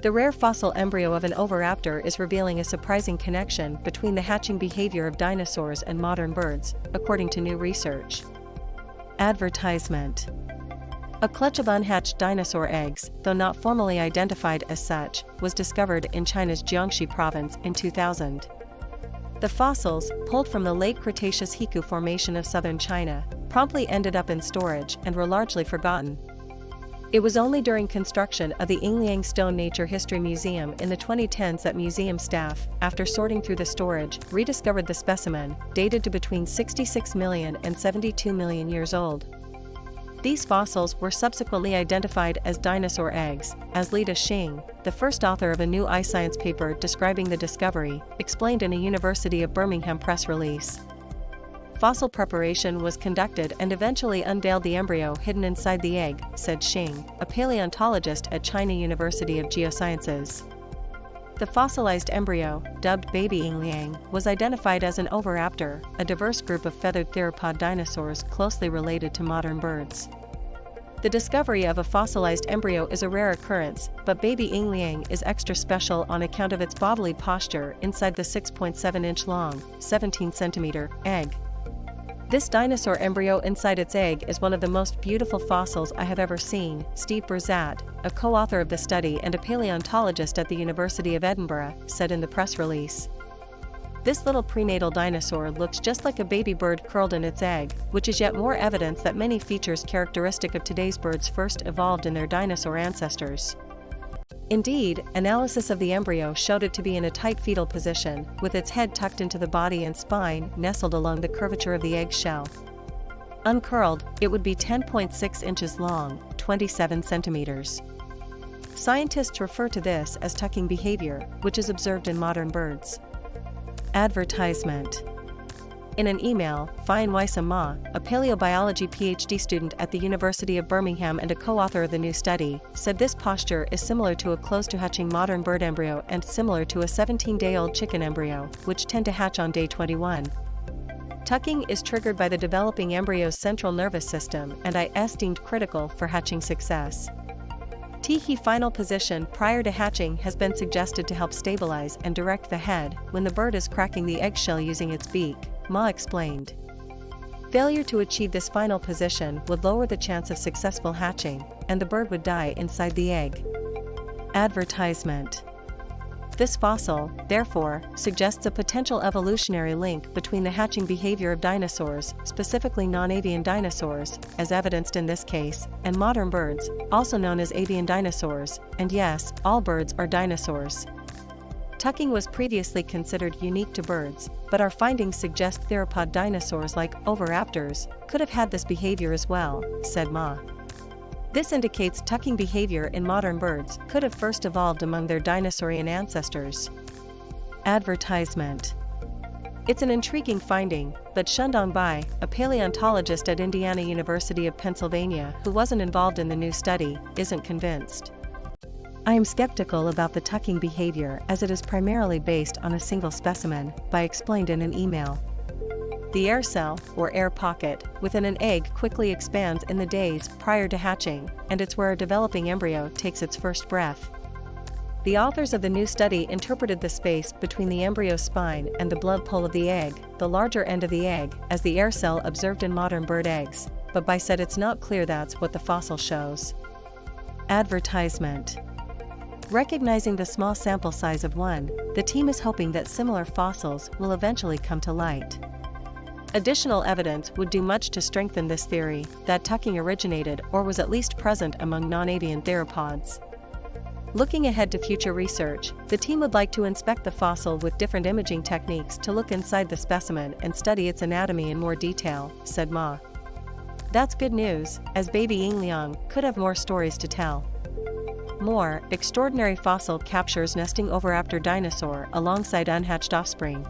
The rare fossil embryo of an oviraptor is revealing a surprising connection between the hatching behavior of dinosaurs and modern birds, according to new research. Advertisement. A clutch of unhatched dinosaur eggs, though not formally identified as such, was discovered in China's Jiangxi province in 2000. The fossils, pulled from the Late Cretaceous Hekou Formation of southern China, promptly ended up in storage and were largely forgotten. It was only during construction of the Yingliang Stone Nature History Museum in the 2010s that museum staff, after sorting through the storage, rediscovered the specimen, dated to between 66 million and 72 million years old. These fossils were subsequently identified as dinosaur eggs, as Li Xing, the first author of a new iScience paper describing the discovery, explained in a University of Birmingham press release. Fossil preparation was conducted and eventually unveiled the embryo hidden inside the egg, said Xing, a paleontologist at China University of Geosciences. The fossilized embryo, dubbed baby Yingliang, was identified as an oviraptor, a diverse group of feathered theropod dinosaurs closely related to modern birds. The discovery of a fossilized embryo is a rare occurrence, but baby Yingliang is extra special on account of its bodily posture inside the 6.7-inch long, 17-centimeter, egg. This dinosaur embryo inside its egg is one of the most beautiful fossils I have ever seen, Steve Berzat, a co-author of the study and a paleontologist at the University of Edinburgh, said in the press release. This little prenatal dinosaur looks just like a baby bird curled in its egg, which is yet more evidence that many features characteristic of today's birds first evolved in their dinosaur ancestors. Indeed, analysis of the embryo showed it to be in a tight fetal position, with its head tucked into the body and spine nestled along the curvature of the egg shell. Uncurled, it would be 10.6 inches long, 27 centimeters. Scientists refer to this as tucking behavior, which is observed in modern birds. Advertisement. In an email, Faiyan Ma, a paleobiology PhD student at the University of Birmingham and a co-author of the new study, said this posture is similar to a close-to-hatching modern bird embryo and similar to a 17-day-old chicken embryo, which tend to hatch on day 21. Tucking is triggered by the developing embryo's central nervous system and is deemed critical for hatching success. Teehee final position prior to hatching has been suggested to help stabilize and direct the head when the bird is cracking the eggshell using its beak, Ma explained. Failure to achieve this final position would lower the chance of successful hatching, and the bird would die inside the egg. Advertisement. This fossil, therefore, suggests a potential evolutionary link between the hatching behavior of dinosaurs, specifically non-avian dinosaurs, as evidenced in this case, and modern birds, also known as avian dinosaurs, and yes, all birds are dinosaurs. Tucking was previously considered unique to birds, but our findings suggest theropod dinosaurs like oviraptors could have had this behavior as well, said Ma. This indicates tucking behavior in modern birds could have first evolved among their dinosaurian ancestors. Advertisement. It's an intriguing finding, but Shundong Bai, a paleontologist at Indiana University of Pennsylvania who wasn't involved in the new study, isn't convinced. I am skeptical about the tucking behavior as it is primarily based on a single specimen, Bai explained in an email. The air cell, or air pocket, within an egg quickly expands in the days prior to hatching, and it's where a developing embryo takes its first breath. The authors of the new study interpreted the space between the embryo spine and the blood pool of the egg, the larger end of the egg, as the air cell observed in modern bird eggs, but Bai said it's not clear that's what the fossil shows. Advertisement. Recognizing the small sample size of one, the team is hoping that similar fossils will eventually come to light. Additional evidence would do much to strengthen this theory that tucking originated or was at least present among non-avian theropods. Looking ahead to future research, the team would like to inspect the fossil with different imaging techniques to look inside the specimen and study its anatomy in more detail, said Ma. That's good news, as baby Yingliang could have more stories to tell. More extraordinary fossil captures nesting oviraptor dinosaur alongside unhatched offspring.